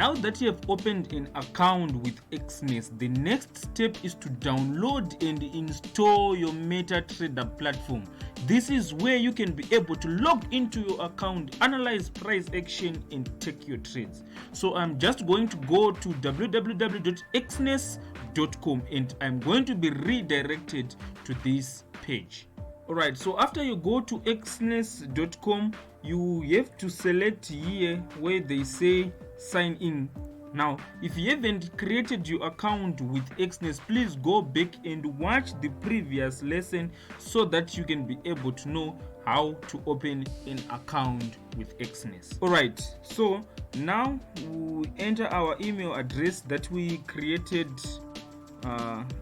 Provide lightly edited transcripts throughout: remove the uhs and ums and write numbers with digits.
Now that you have opened an account with Exness, the next step is to download and install your MetaTrader platform. This is where you can be able to log into your account, analyze price action, and take your trades. So I'm just going to go to www.exness.com and I'm going to be redirected to this page. Alright, so after you go to exness.com, you have to select here where they say sign in. Now, if you haven't created your account with Exness, please go back and watch the previous lesson so that you can be able to know how to open an account with Exness. Alright, so now we enter our email address that we created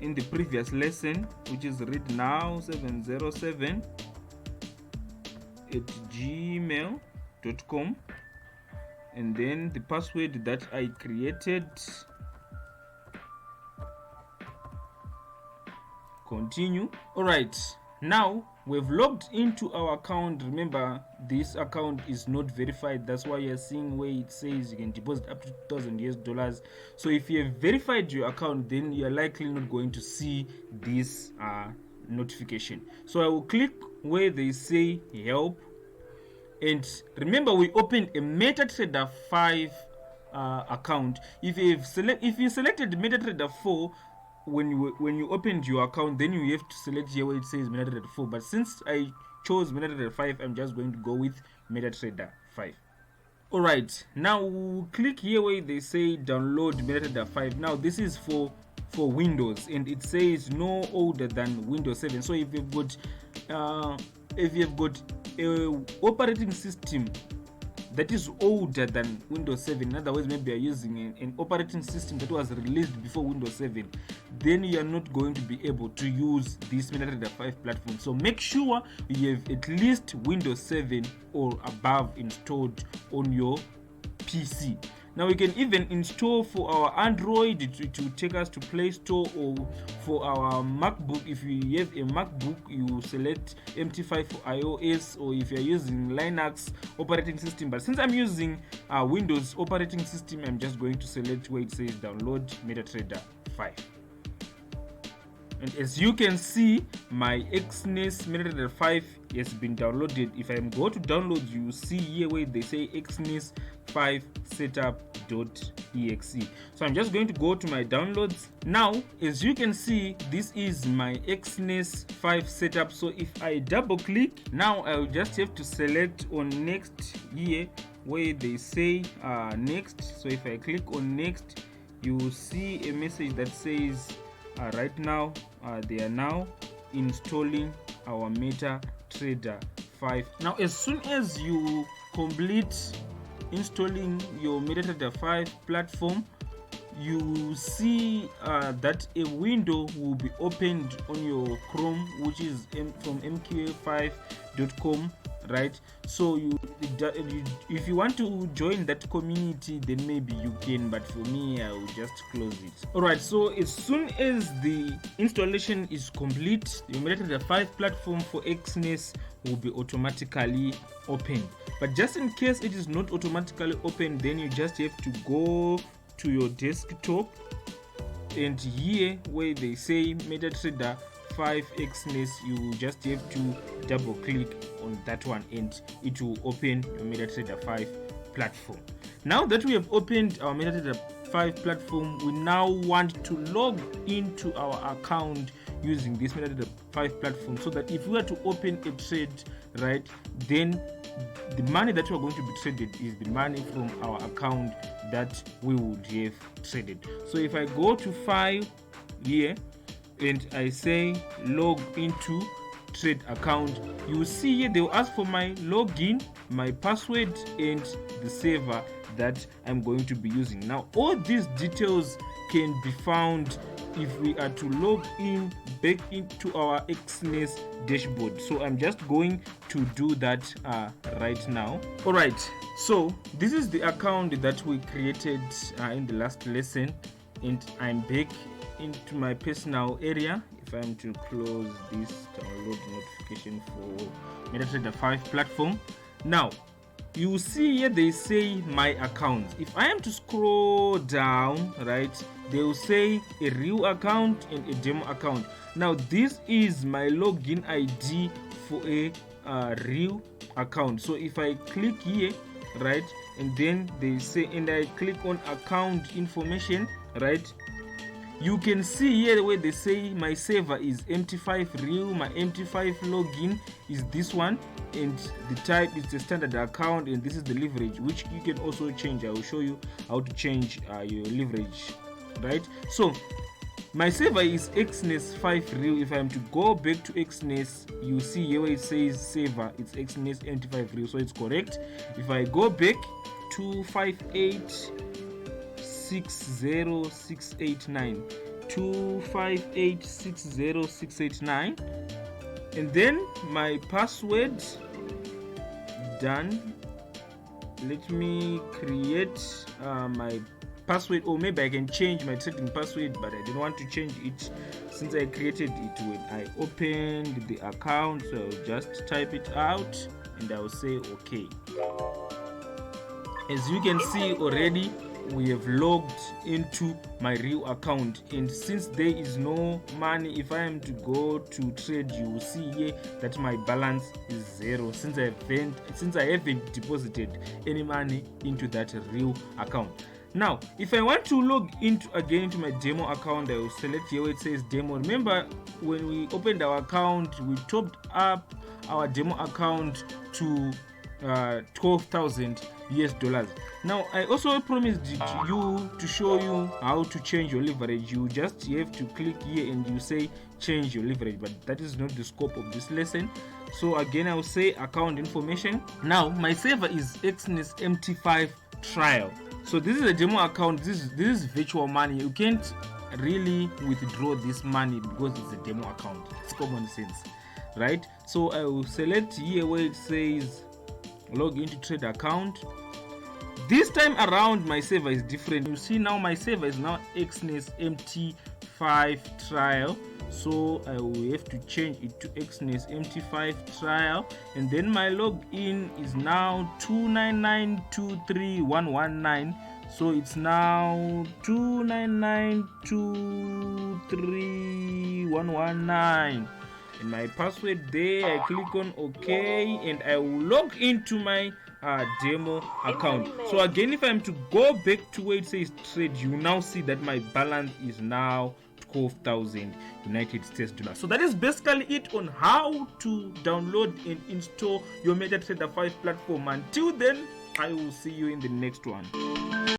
in the previous lesson, which is readnow707@gmail.com, and then the password that I created. Continue. Alright, now we've logged into our account. Remember, this account is not verified. That's why you're seeing where it says you can deposit up to $2,000. So if you have verified your account, then you're likely not going to see this notification. So I will click where they say help. And remember, we opened a MetaTrader 5 account. If you selected MetaTrader 4 when you opened your account, then you have to select here where it says MetaTrader 4. But since I chose MetaTrader 5, I'm just going to go with MetaTrader 5. Alright, now we'll click here where they say download MetaTrader 5. Now this is for Windows, and it says no older than Windows 7. So if you've got a operating system that is older than Windows 7, in other words, maybe you're using an operating system that was released before Windows 7, then you are not going to be able to use this MetaTrader 5 platform. So make sure you have at least Windows 7 or above installed on your PC. Now we can even install for our Android to take us to Play Store, or for our MacBook. If you have a MacBook, you select MT5 for iOS, or if you're using Linux operating system. But since I'm using Windows operating system, I'm just going to select where it says download MetaTrader 5. And as you can see, my Exness MetaTrader 5 has been downloaded. If I go to download, you see here where they say Exness 5 setup.exe. So I'm just going to go to my downloads. Now, as you can see, this is my Exness 5 setup. So if I double click, now I'll just have to select on next here where they say next. So if I click on next, you will see a message that says right now they are now installing our MetaTrader 5. Now as soon as you complete installing your MetaTrader 5 platform, you see that a window will be opened on your Chrome, which is from mqa5.com, right? So if you want to join that community, then maybe you can, but for me, I will just close it. Alright, so as soon as the installation is complete, the MetaTrader 5 platform for Exness will be automatically opened. But just in case it is not automatically opened, then you just have to go to your desktop, and here where they say MetaTrader 5 Exness, you just have to double click on that one and it will open your MetaTrader 5 platform. Now that we have opened our MetaTrader 5 platform, we now want to log into our account using this MetaTrader 5 platform, so that if we were to open a trade, right, then the money that we are going to be traded is the money from our account that we would have traded. So if I go to file here and I say log into trade account, you see here they will ask for my login, my password, and the server that I'm going to be using. Now all these details can be found if we are to log in back into our Exness dashboard. So I'm just going to do that right now. Alright, so this is the account that we created in the last lesson, and I'm back into my personal area. If I'm to close this download notification for MetaTrader 5 platform. Now you see here they say my account. If I am to scroll down, right, they will say a real account and a demo account. Now this is my login ID for a real account. So if I click here, right, and then they say, and I click on account information, right, you can see here where they say my server is MT5 real, my MT5 login is this one, and the type is the standard account, and this is the leverage, which you can also change. I will show you how to change your leverage, right? So my server is XNES5 real. If I am to go back to XNES, you see here where it says server, it's XNES MT5 real, so it's correct. If I go back to 258.60689, and then my password done. Let me create my password, or maybe I can change my trading password, but I don't want to change it since I created it when I opened the account. So I'll just type it out and I'll say okay. As you can see already, we have logged into my real account, and since there is no money, if I am to go to trade, you will see here that my balance is zero since I haven't deposited any money into that real account. Now if I want to log again into my demo account, I will select here where it says demo. Remember when we opened our account, we topped up our demo account to $12,000 US. Now I also promised you to show you how to change your leverage. You just have to click here and you say change your leverage, but that is not the scope of this lesson. So again, I will say account information. Now my server is XNES MT5 trial. So this is a demo account. This is virtual money. You can't really withdraw this money because it's a demo account. It's common sense, right? So I will select here where it says log into trade account. This time around my server is different. You see now my server is now XNES MT5 trial, so I will have to change it to XNES MT5 trial, and then my login is now 299231119. So it's now 299231119. And my password there, I click on OK, and I will log into my demo account. So again, if I'm to go back to where it says trade, you now see that my balance is now 12,000 United States dollars. So that is basically it on how to download and install your MetaTrader 5 platform. Until then, I will see you in the next one.